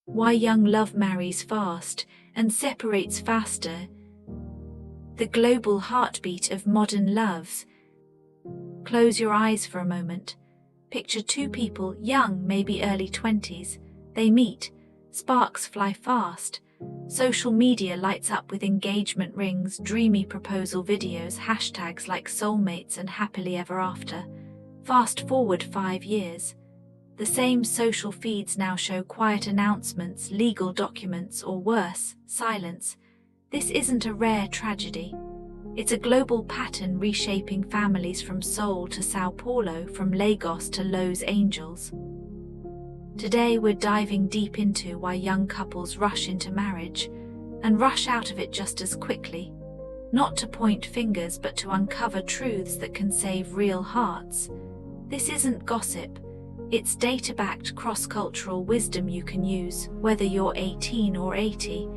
Why young love marries fast and separates faster. The global heartbeat of modern loves. Close your eyes for a moment. Picture two people, young, maybe early 20s. They meet. Sparks fly fast. Social media lights up with engagement rings, dreamy proposal videos, hashtags like soulmates and happily ever after. Fast forward 5 years. The same social feeds now show quiet announcements, legal documents, or worse, silence. This isn't a rare tragedy. It's a global pattern reshaping families from Seoul to Sao Paulo, from Lagos to Los Angeles. Today we're diving deep into why young couples rush into marriage and rush out of it just as quickly. Not to point fingers, but to uncover truths that can save real hearts. This isn't gossip. It's data-backed cross-cultural wisdom you can use, whether you're 18 or 80,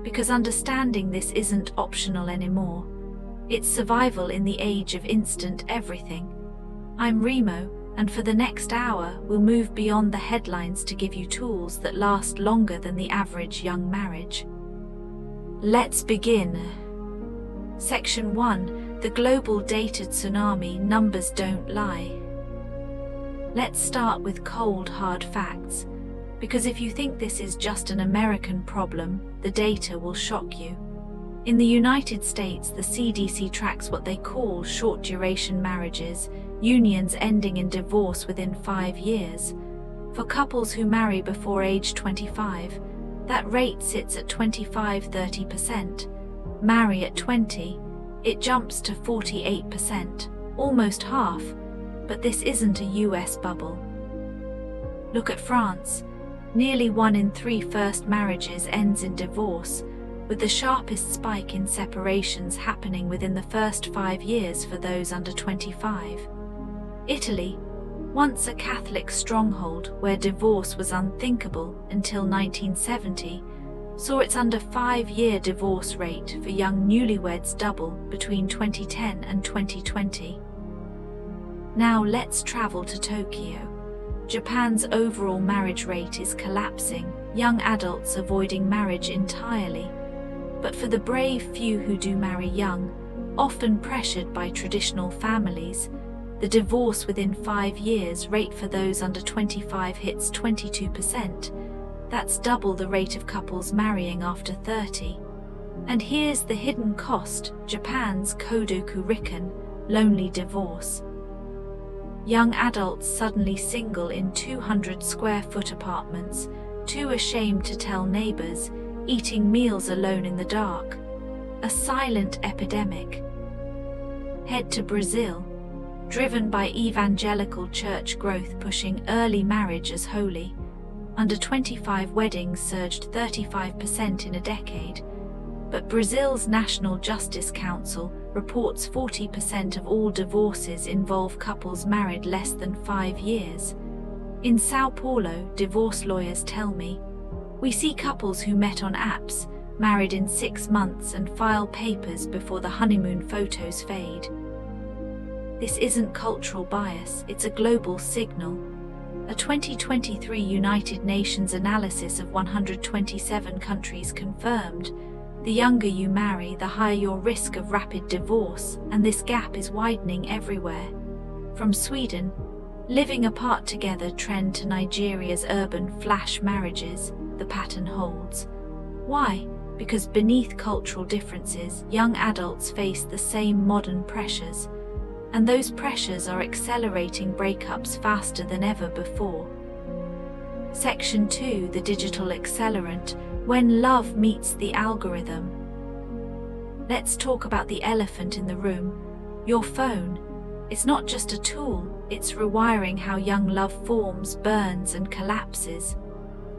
because understanding this isn't optional anymore. It's survival in the age of instant everything. I'm Remo, and for the next hour, we'll move beyond the headlines to give you tools that last longer than the average young marriage. Let's begin. Section 1. The Global Data Tsunami. Numbers don't lie. Let's start with cold, hard facts, because if you think this is just an American problem, the data will shock you. In the United States, the CDC tracks what they call short-duration marriages, unions ending in divorce within 5 years. For couples who marry before age 25, that rate sits at 25–30%. Marry at 20, it jumps to 48%, almost half. But this isn't a US bubble. Look at France. Nearly 1 in 3 first marriages ends in divorce, with the sharpest spike in separations happening within the first 5 years for those under 25. Italy, once a Catholic stronghold where divorce was unthinkable until 1970, saw its under 5-year divorce rate for young newlyweds double between 2010 and 2020. Now let's travel to Tokyo. Japan's overall marriage rate is collapsing, young adults avoiding marriage entirely. But for the brave few who do marry young, often pressured by traditional families, the divorce within 5 years rate for those under 25 hits 22%. That's double the rate of couples marrying after 30. And here's the hidden cost: Japan's Kodoku-riken, lonely divorce. Young adults suddenly single in 200-square-foot apartments, too ashamed to tell neighbors, eating meals alone in the dark. A silent epidemic. Head to Brazil. Driven by evangelical church growth pushing early marriage as holy, under 25 weddings surged 35% in a decade. But Brazil's National Justice Council reports 40% of all divorces involve couples married less than 5 years. In Sao Paulo, divorce lawyers tell me, we see couples who met on apps, married in 6 months and file papers before the honeymoon photos fade. This isn't cultural bias, it's a global signal. A 2023 United Nations analysis of 127 countries confirmed, the younger you marry, the higher your risk of rapid divorce, and this gap is widening everywhere. From Sweden, living apart together trend, to Nigeria's urban flash marriages, the pattern holds. Why? Because beneath cultural differences, young adults face the same modern pressures, and those pressures are accelerating breakups faster than ever before. Section 2. The Digital Accelerant. When love meets the algorithm. Let's talk about the elephant in the room, your phone. It's not just a tool, it's rewiring how young love forms, burns, and collapses.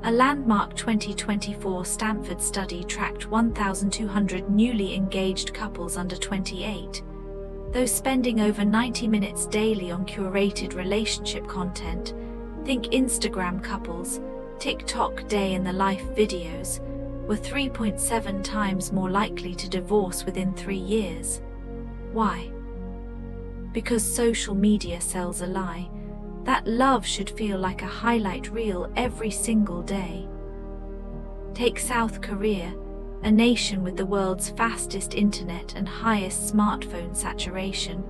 A landmark 2024 Stanford study tracked 1,200 newly engaged couples under 28. Those spending over 90 minutes daily on curated relationship content, think Instagram couples, TikTok day in the life videos, were 3.7 times more likely to divorce within 3 years. Why? Because social media sells a lie. That love should feel like a highlight reel every single day. Take South Korea, a nation with the world's fastest internet and highest smartphone saturation.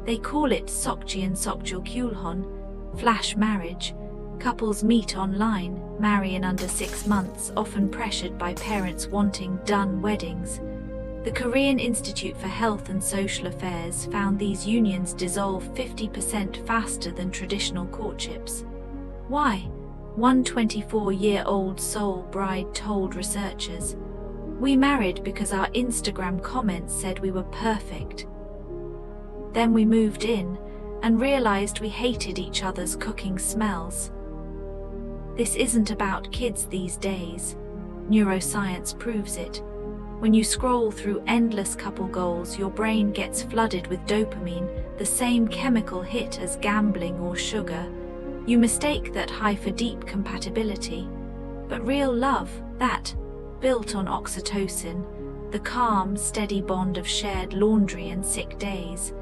They call it Sokjian Sokjul Kulhon, flash marriage. Couples meet online, marry in under 6 months, often pressured by parents wanting done weddings. The Korean Institute for Health and Social Affairs found these unions dissolve 50% faster than traditional courtships. Why? One 24-year-old Seoul bride told researchers, "We married because our Instagram comments said we were perfect. Then we moved in and realized we hated each other's cooking smells." This isn't about kids these days. Neuroscience proves it. When you scroll through endless couple goals, your brain gets flooded with dopamine, the same chemical hit as gambling or sugar. You mistake that high for deep compatibility. But real love, that, built on oxytocin, the calm, steady bond of shared laundry and sick days.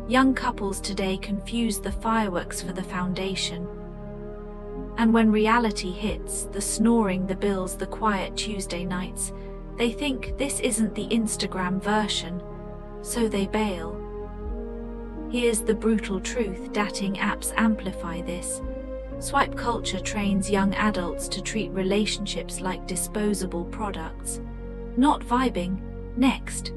Young couples today confuse the fireworks for the foundation. And when reality hits, the snoring, the bills, the quiet Tuesday nights, they think this isn't the Instagram version, so they bail. Here's the brutal truth: dating apps amplify this. Swipe culture trains young adults to treat relationships like disposable products. Not vibing. Next.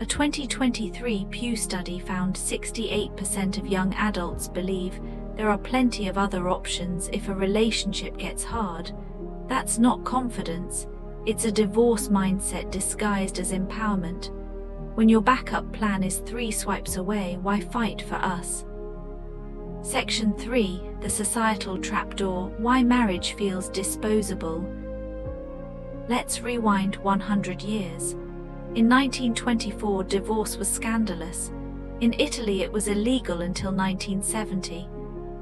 A 2023 Pew study found 68% of young adults believe there are plenty of other options if a relationship gets hard. That's not confidence. It's a divorce mindset disguised as empowerment. When your backup plan is 3 swipes away, why fight for us? Section 3, the Societal Trapdoor, Why Marriage Feels Disposable. Let's rewind 100 years. In 1924, divorce was scandalous. In Italy, it was illegal until 1970.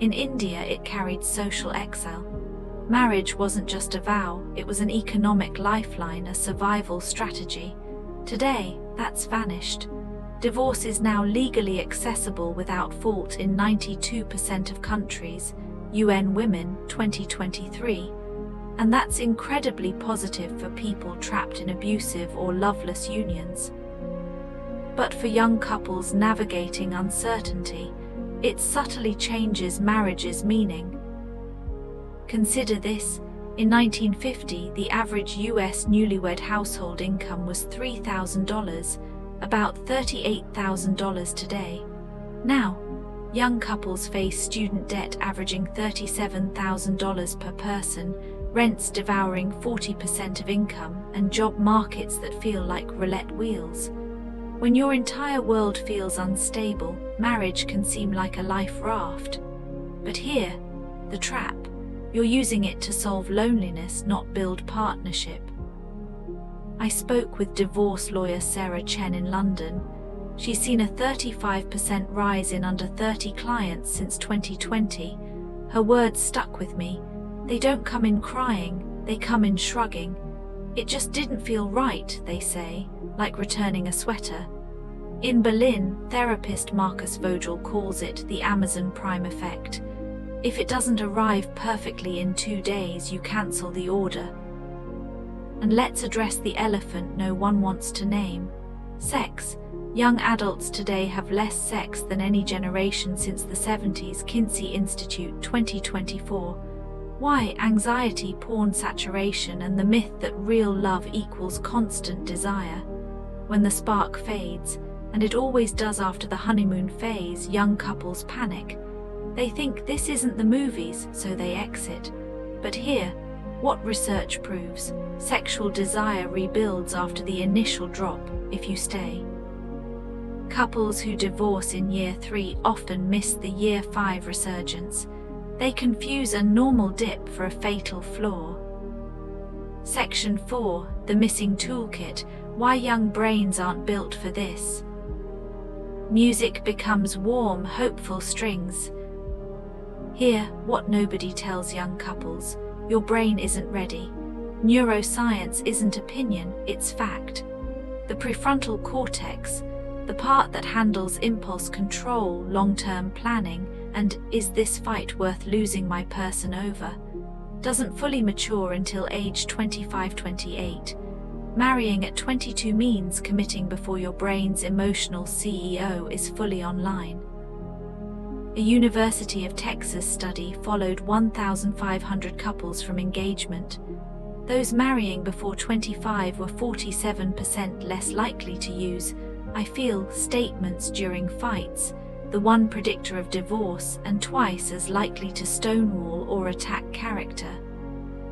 In India, it carried social exile. Marriage wasn't just a vow, it was an economic lifeline, a survival strategy. Today, that's vanished. Divorce is now legally accessible without fault in 92% of countries, UN Women 2023, and that's incredibly positive for people trapped in abusive or loveless unions. But for young couples navigating uncertainty, it subtly changes marriage's meaning. Consider this: in 1950, the average US newlywed household income was $3,000, about $38,000 today. Now, young couples face student debt averaging $37,000 per person, rents devouring 40% of income, and job markets that feel like roulette wheels. When your entire world feels unstable, marriage can seem like a life raft. But here, the trap: you're using it to solve loneliness, not build partnership. I spoke with divorce lawyer Sarah Chen in London. She's seen a 35% rise in under 30 clients since 2020. Her words stuck with me. They don't come in crying, they come in shrugging. It just didn't feel right, they say, like returning a sweater. In Berlin, therapist Marcus Vogel calls it the Amazon Prime effect. If it doesn't arrive perfectly in 2 days, you cancel the order. And let's address the elephant no one wants to name: sex. Young adults today have less sex than any generation since the 70s, Kinsey Institute 2024. Why? Anxiety, porn saturation, and the myth that real love equals constant desire. When the spark fades, and it always does after the honeymoon phase, young couples panic. They think this isn't the movies, so they exit. But here, what research proves: sexual desire rebuilds after the initial drop, if you stay. Couples who divorce in year 3 often miss the year 5 resurgence. They confuse a normal dip for a fatal flaw. Section 4, the Missing Toolkit, Why Young Brains Aren't Built for This. Music becomes warm, hopeful strings. Here, what nobody tells young couples: your brain isn't ready. Neuroscience isn't opinion, it's fact. The prefrontal cortex, the part that handles impulse control, long-term planning, and is this fight worth losing my person over, doesn't fully mature until age 25-28. Marrying at 22 means committing before your brain's emotional CEO is fully online. A University of Texas study followed 1,500 couples from engagement. Those marrying before 25 were 47% less likely to use "I feel" statements during fights, the one predictor of divorce, and twice as likely to stonewall or attack character.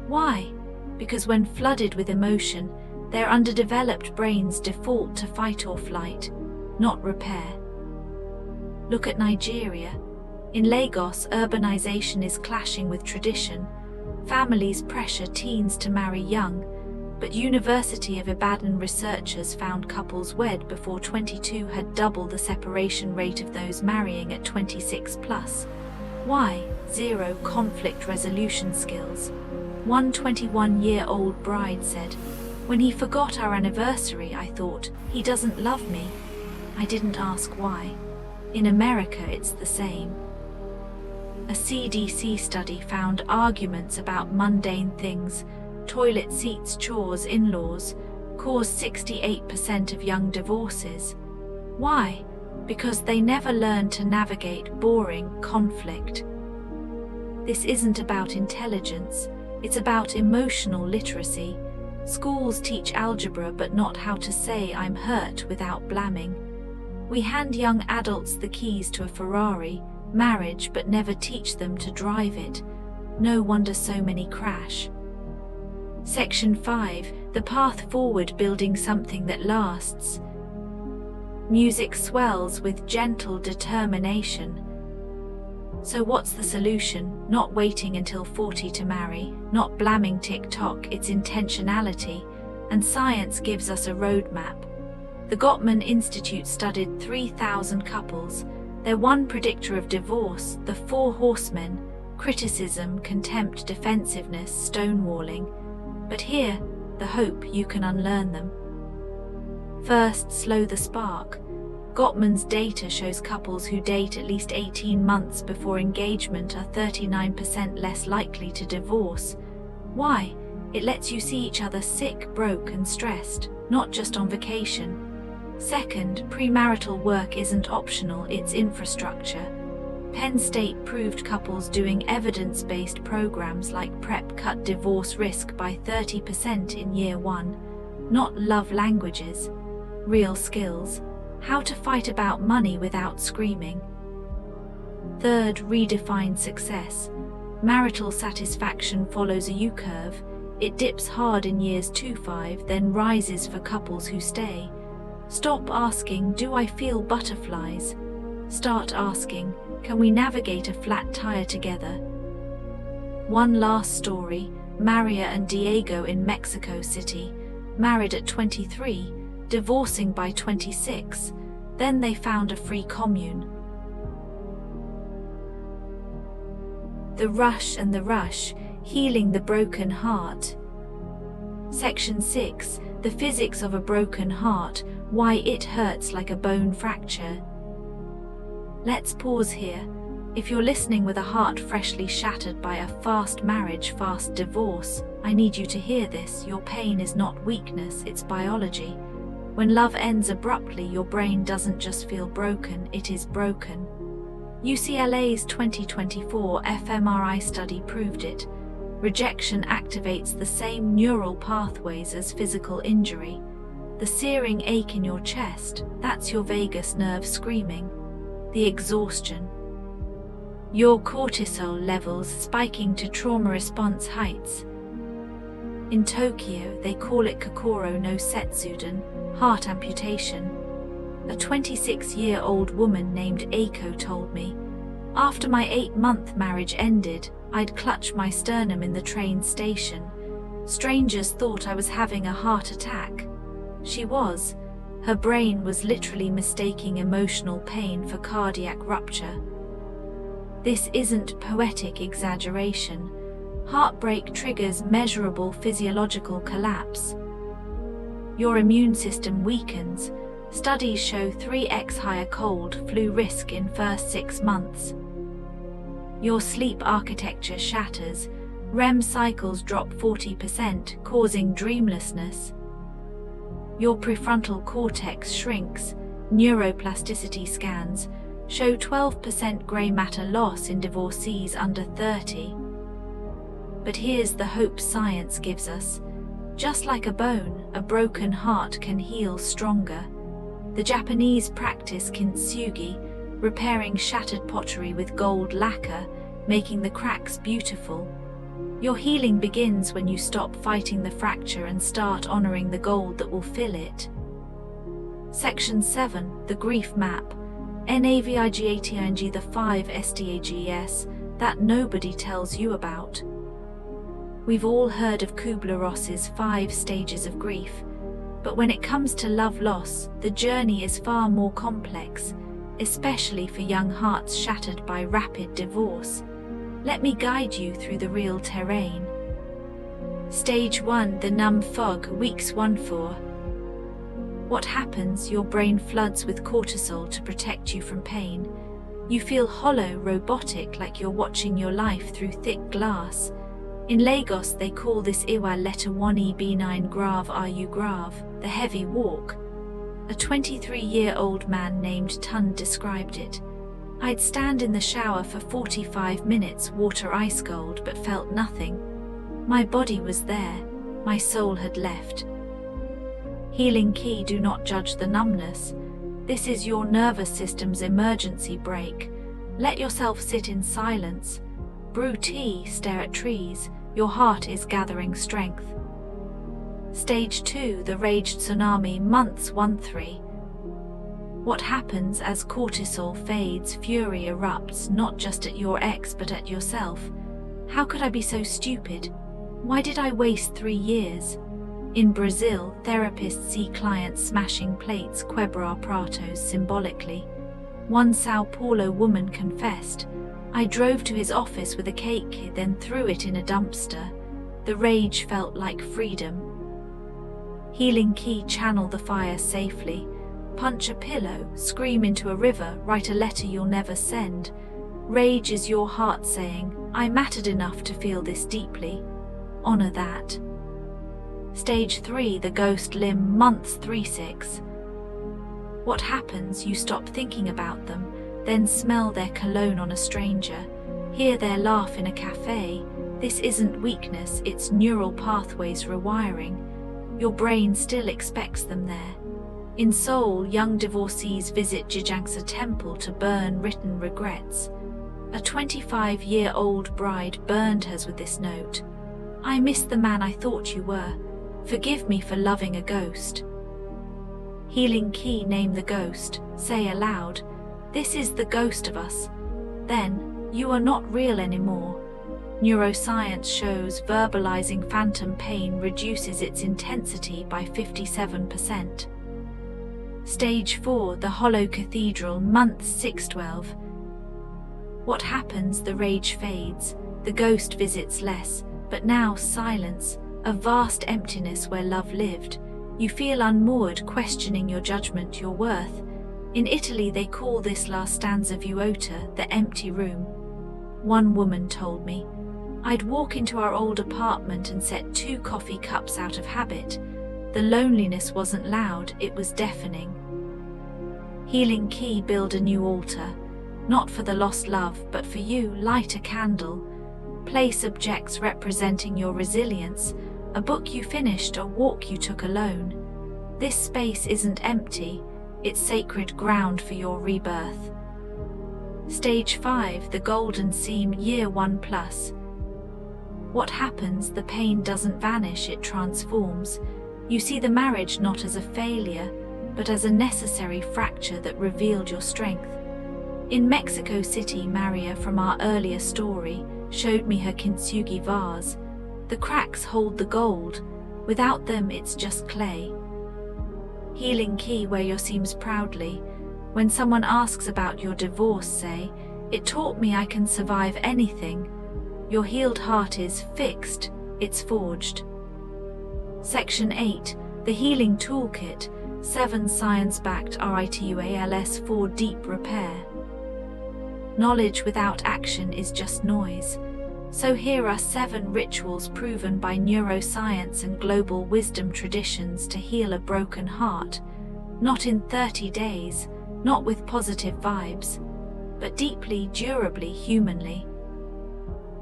Why? Because when flooded with emotion, their underdeveloped brains default to fight or flight, not repair. Look at Nigeria. In Lagos, urbanization is clashing with tradition. Families pressure teens to marry young, but University of Ibadan researchers found couples wed before 22 had double the separation rate of those marrying at 26 plus. Why? Zero conflict resolution skills. One 21-year-old bride said, "When he forgot our anniversary, I thought, he doesn't love me. I didn't ask why." In America, it's the same. A CDC study found arguments about mundane things, toilet seats, chores, in-laws, cause 68% of young divorces. Why? Because they never learn to navigate boring conflict. This isn't about intelligence, it's about emotional literacy. Schools teach algebra but not how to say "I'm hurt" without blaming. We hand young adults the keys to a Ferrari, marriage, but never teach them to drive it. No wonder so many crash. Section 5. The path forward: building something that lasts. Music swells with gentle determination. So what's the solution? Not waiting until 40 to marry, not blaming TikTok, it's intentionality, and science gives us a roadmap. The Gottman Institute studied 3,000 couples. Their one predictor of divorce, the 4 horsemen: criticism, contempt, defensiveness, stonewalling. But here, the hope: you can unlearn them. First, slow the spark. Gottman's data shows couples who date at least 18 months before engagement are 39% less likely to divorce. Why? It lets you see each other sick, broke, and stressed, not just on vacation. Second, premarital work isn't optional, it's infrastructure. Penn State proved couples doing evidence-based programs like PrEP cut divorce risk by 30% in year 1. Not love languages, real skills. How to fight about money without screaming. Third, redefine success. Marital satisfaction follows a U-curve. It dips hard in years 2-5, then rises for couples who stay. Stop asking, "Do I feel butterflies?" Start asking, "Can we navigate a flat tire together?" One last story: Maria and Diego in Mexico City, married at 23, divorcing by 26. Then they found a free commune. The rush and the rush: healing the broken heart. Section 6. The physics of a broken heart: why it hurts like a bone fracture. Let's pause here. If you're listening with a heart freshly shattered by a fast marriage, fast divorce, I need you to hear this. Your pain is not weakness, it's biology. When love ends abruptly, your brain doesn't just feel broken, it is broken. UCLA's 2024 fMRI study proved it. Rejection activates the same neural pathways as physical injury. The searing ache in your chest, that's your vagus nerve screaming. The exhaustion. Your cortisol levels spiking to trauma response heights. In Tokyo, they call it Kokoro no Setsuden, heart amputation. A 26-year-old woman named Aiko told me, "After my 8-month marriage ended, I'd clutch my sternum in the train station. Strangers thought I was having a heart attack." She was. Her brain was literally mistaking emotional pain for cardiac rupture. This isn't poetic exaggeration. Heartbreak triggers measurable physiological collapse. Your immune system weakens. Studies show 3x higher cold, flu risk in first 6 months. Your sleep architecture shatters. REM cycles drop 40%, causing dreamlessness. Your prefrontal cortex shrinks. Neuroplasticity scans show 12% grey matter loss in divorcees under 30. But here's the hope science gives us. Just like a bone, a broken heart can heal stronger. The Japanese practice kintsugi, repairing shattered pottery with gold lacquer, making the cracks beautiful. Your healing begins when you stop fighting the fracture and start honoring the gold that will fill it. Section 7, the grief map. NAVIGATING, the 5 SDAGs that nobody tells you about. We've all heard of Kubler-Ross's 5 stages of grief, but when it comes to love loss, the journey is far more complex, especially for young hearts shattered by rapid divorce. Let me guide you through the real terrain. Stage 1, the numb fog, weeks 1-4. What happens? Your brain floods with cortisol to protect you from pain. You feel hollow, robotic, like you're watching your life through thick glass. In Lagos, they call this Iwa letter 1 B9 Grav Ru Grav, the heavy walk. A 23-year-old man named Tun described it. I'd stand in the shower for 45 minutes, water ice cold, but felt nothing. My body was there, my soul had left. Healing key: do not judge the numbness. This is your nervous system's emergency brake. Let yourself sit in silence. Brew tea, stare at trees. Your heart is gathering strength. Stage 2, the rage tsunami, months 1-3. What happens as cortisol fades? Fury erupts, not just at your ex but at yourself. How could I be so stupid? Why did I waste 3 years? In Brazil, therapists see clients smashing plates, quebra pratos symbolically. One Sao Paulo woman confessed, I drove to his office with a cake, then threw it in a dumpster. The rage felt like freedom. Healing key: channel the fire safely. Punch a pillow, scream into a river, write a letter you'll never send. Rage is your heart saying, I mattered enough to feel this deeply. Honor that. Stage 3, the ghost limb, months 3-6. What happens? You stop thinking about them, then smell their cologne on a stranger, hear their laugh in a cafe. This isn't weakness, it's neural pathways rewiring. Your brain still expects them there. In Seoul, young divorcees visit Jijangsa temple to burn written regrets. A 25-year-old bride burned hers with this note. I miss the man I thought you were. Forgive me for loving a ghost. Healing key: name the ghost. Say aloud, this is the ghost of us. Then, you are not real anymore. Neuroscience shows verbalizing phantom pain reduces its intensity by 57%. Stage 4, the hollow cathedral, months 6-12. What happens? The rage fades, the ghost visits less, but now silence, a vast emptiness where love lived. You feel unmoored, questioning your judgment, your worth. In Italy, they call this last stanza vuota, the empty room. One woman told me, I'd walk into our old apartment and set 2 coffee cups out of habit. The loneliness wasn't loud, it was deafening. Healing key: build a new altar. Not for the lost love, but for you. Light a candle. Place objects representing your resilience. A book you finished, a walk you took alone. This space isn't empty, it's sacred ground for your rebirth. Stage 5, the golden seam, year 1+. What happens? The pain doesn't vanish, it transforms. You see the marriage not as a failure, but as a necessary fracture that revealed your strength. In Mexico City, Maria from our earlier story showed me her kintsugi vase. The cracks hold the gold. Without them, it's just clay. Healing key: wear your seams proudly. When someone asks about your divorce, say, it taught me I can survive anything. Your healed heart is fixed, it's forged. Section 8, the healing toolkit, 7 science-backed rituals for deep repair. Knowledge without action is just noise. So here are 7 rituals proven by neuroscience and global wisdom traditions to heal a broken heart, not in 30 days, not with positive vibes, but deeply, durably, humanly.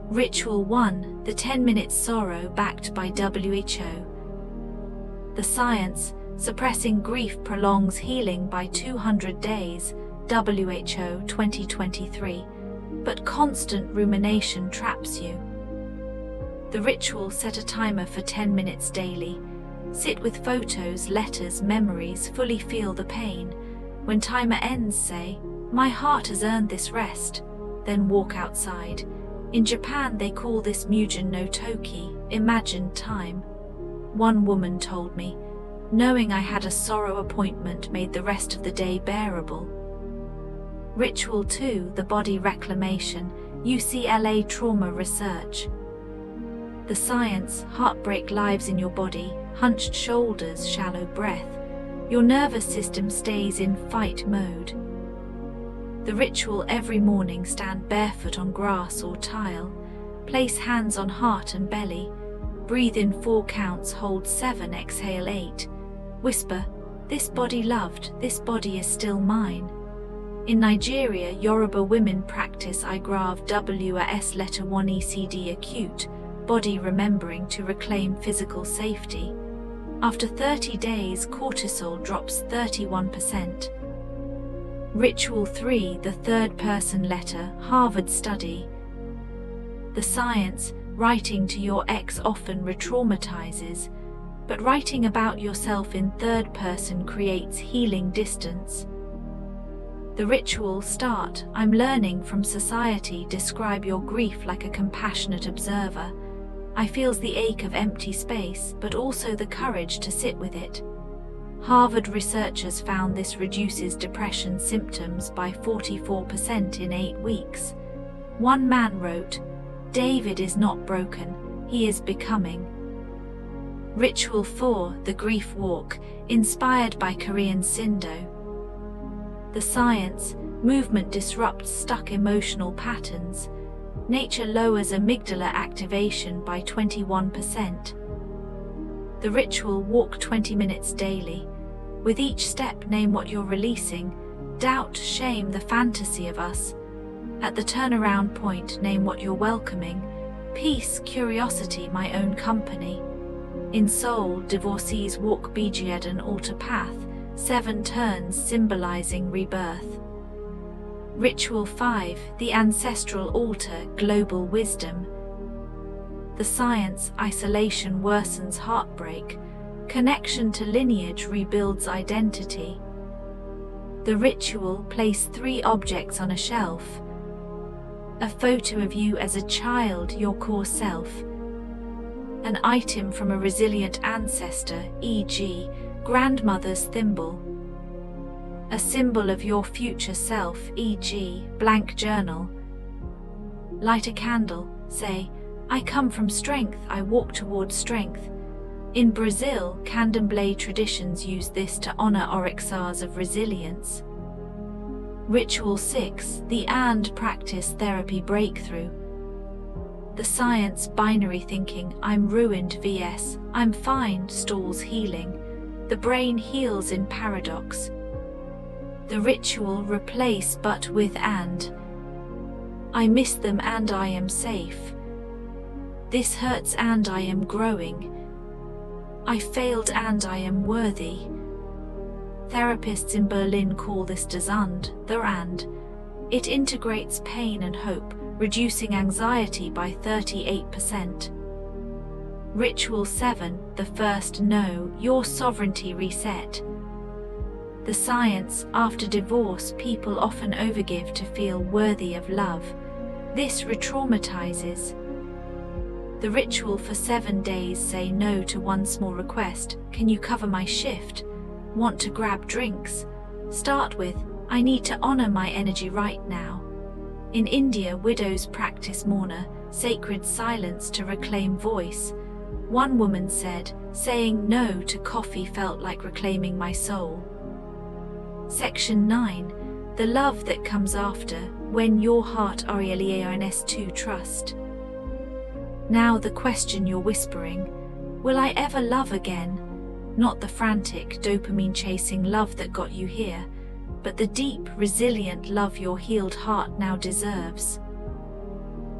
Ritual 1, the 10-minute sorrow backed by WHO. The science, suppressing grief prolongs healing by 200 days, WHO 2023, but constant rumination traps you. The ritual, set a timer for 10 minutes daily. Sit with photos, letters, memories, fully feel the pain. When timer ends, say, "My heart has earned this rest," then walk outside. In Japan they call this Mugen no Toki, imagined time. One woman told me, knowing I had a sorrow appointment made the rest of the day bearable. Ritual 2, the body reclamation, UCLA trauma research. The science, heartbreak lives in your body, hunched shoulders, shallow breath. Your nervous system stays in fight mode. The ritual, every morning stand barefoot on grass or tile. Place hands on heart and belly. Breathe in 4 counts, hold 7, exhale 8. Whisper, "This body loved, this body is still mine." In Nigeria, Yoruba women practice Igrav WAS letter 1 ECD acute, body remembering to reclaim physical safety. After 30 days, cortisol drops 31%. Ritual 3, the third person letter, Harvard study. The science, writing to your ex often re-traumatizes, but writing about yourself in third person creates healing distance. The ritual, start, I'm learning from society, describe your grief like a compassionate observer. I feels the ache of empty space, but also the courage to sit with it. Harvard researchers found this reduces depression symptoms by 44% in 8 weeks. One man wrote, "David is not broken, he is becoming." Ritual 4, the grief walk, inspired by Korean Sindo. The science, movement disrupts stuck emotional patterns. Nature lowers amygdala activation by 21%. The ritual, walk 20 minutes daily. With each step, name what you're releasing. Doubt, shame, the fantasy of us. At the turnaround point, name what you're welcoming. Peace, curiosity, my own company. In Seoul, divorcees walk Bijed, an altar path, 7 turns symbolizing rebirth. Ritual 5, the ancestral altar, global wisdom. The science, isolation worsens heartbreak. Connection to lineage rebuilds identity. The ritual, place 3 objects on a shelf. A photo of you as a child, your core self. An item from a resilient ancestor, e.g., grandmother's thimble. A symbol of your future self, e.g., blank journal. Light a candle, say, I come from strength, I walk toward strength. In Brazil, candomblé traditions use this to honor orixás of resilience. Ritual 6, the and practice therapy breakthrough. The science, binary thinking, I'm ruined vs. I'm fine, stalls healing. The brain heals in paradox. The ritual, replace but with and. I miss them and I am safe. This hurts and I am growing. I failed and I am worthy. Therapists in Berlin call this das und, the and. It integrates pain and hope, reducing anxiety by 38%. Ritual 7, the first no, your sovereignty reset. The science, after divorce, people often overgive to feel worthy of love. This re-traumatizes. The ritual, for 7 days, say no to one small request. Can you cover my shift? Want to grab drinks? Start with, I need to honor my energy right now. In India, widows practice mourner, sacred silence to reclaim voice. One woman said, saying no to coffee felt like reclaiming my soul. Section 9, the love that comes after, when your heart RELEANS2 trust. Now the question you're whispering, will I ever love again? Not the frantic, dopamine-chasing love that got you here, but the deep, resilient love your healed heart now deserves.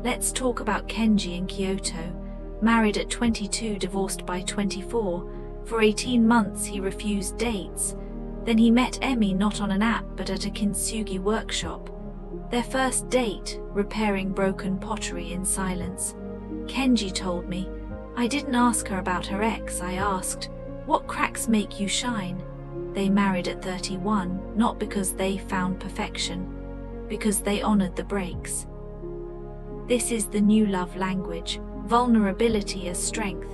Let's talk about Kenji in Kyoto. Married at 22, divorced by 24. For 18 months he refused dates. Then he met Emmy not on an app but at a kintsugi workshop. Their first date, repairing broken pottery in silence. Kenji told me, I didn't ask her about her ex, I asked, what cracks make you shine? They married at 31, not because they found perfection, because they honored the breaks. This is the new love language, vulnerability as strength.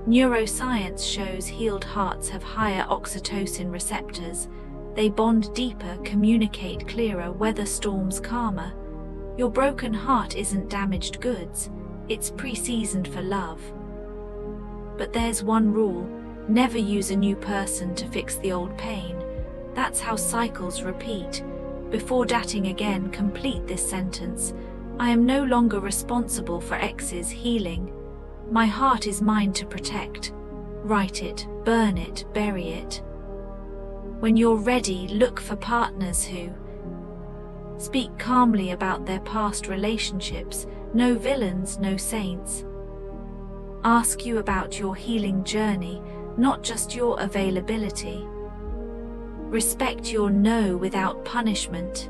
Neuroscience shows healed hearts have higher oxytocin receptors. They bond deeper, communicate clearer, weather storms calmer. Your broken heart isn't damaged goods, it's pre-seasoned for love. But there's one rule, never use a new person to fix the old pain. That's how cycles repeat. Before dating again, complete this sentence. I am no longer responsible for ex's healing. My heart is mine to protect. Write it, burn it, bury it. When you're ready, look for partners who speak calmly about their past relationships, no villains, no saints. Ask you about your healing journey, not just your availability. Respect your no without punishment.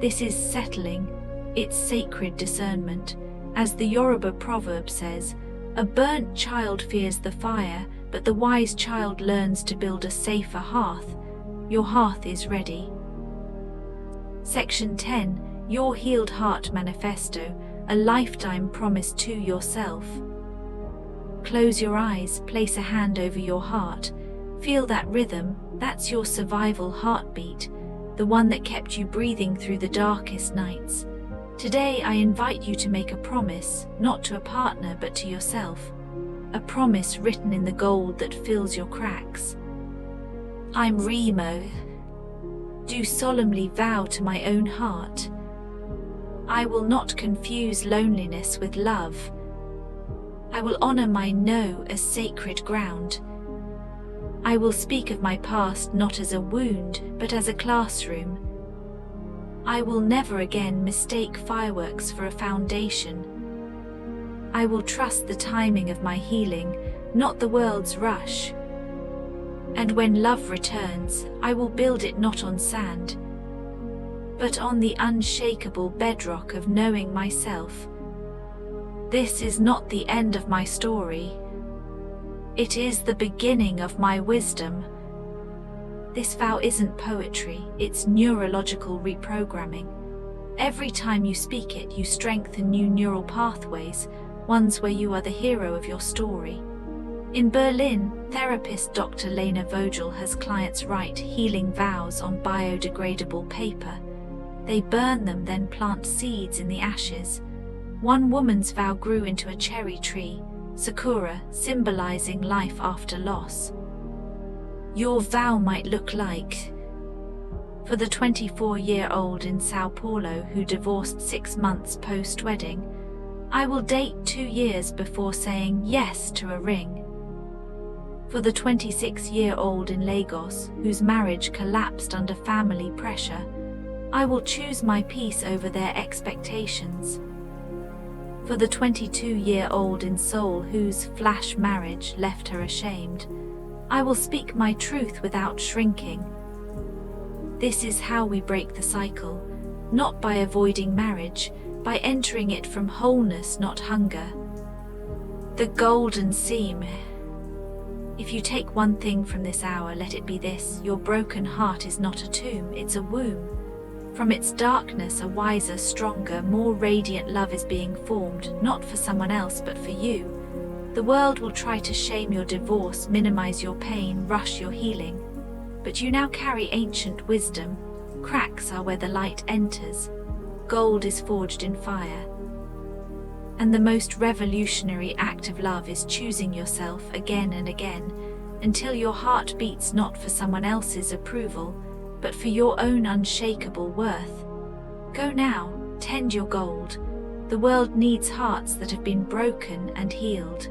This is settling, it's sacred discernment. As the Yoruba proverb says, a burnt child fears the fire, but the wise child learns to build a safer hearth. Your hearth is ready. Section 10, Your Healed Heart Manifesto, a lifetime promise to yourself. Close your eyes, place a hand over your heart. Feel that rhythm, that's your survival heartbeat, the one that kept you breathing through the darkest nights. Today I invite you to make a promise, not to a partner but to yourself. A promise written in the gold that fills your cracks. I'm Remo. Do solemnly vow to my own heart. I will not confuse loneliness with love. I will honor my no as sacred ground. I will speak of my past not as a wound, but as a classroom. I will never again mistake fireworks for a foundation. I will trust the timing of my healing, not the world's rush. And when love returns, I will build it not on sand, but on the unshakable bedrock of knowing myself. This is not the end of my story. It is the beginning of my wisdom. This vow isn't poetry, it's neurological reprogramming. Every time you speak it, you strengthen new neural pathways, ones where you are the hero of your story. In Berlin, therapist Dr. Lena Vogel has clients write healing vows on biodegradable paper. They burn them, then plant seeds in the ashes. One woman's vow grew into a cherry tree, sakura, symbolizing life after loss. Your vow might look like, for the 24-year-old in Sao Paulo who divorced 6 months post-wedding, I will date 2 years before saying yes to a ring. For the 26-year-old in Lagos whose marriage collapsed under family pressure, I will choose my peace over their expectations. For the 22-year-old in Seoul whose flash marriage left her ashamed, I will speak my truth without shrinking. This is how we break the cycle, not by avoiding marriage, by entering it from wholeness, not hunger. The golden seam. If you take one thing from this hour, let it be this: your broken heart is not a tomb, it's a womb. From its darkness, a wiser, stronger, more radiant love is being formed, not for someone else but for you. The world will try to shame your divorce, minimize your pain, rush your healing. But you now carry ancient wisdom. Cracks are where the light enters. Gold is forged in fire. And the most revolutionary act of love is choosing yourself again and again, until your heart beats not for someone else's approval, but for your own unshakable worth. Go now, tend your gold. The world needs hearts that have been broken and healed.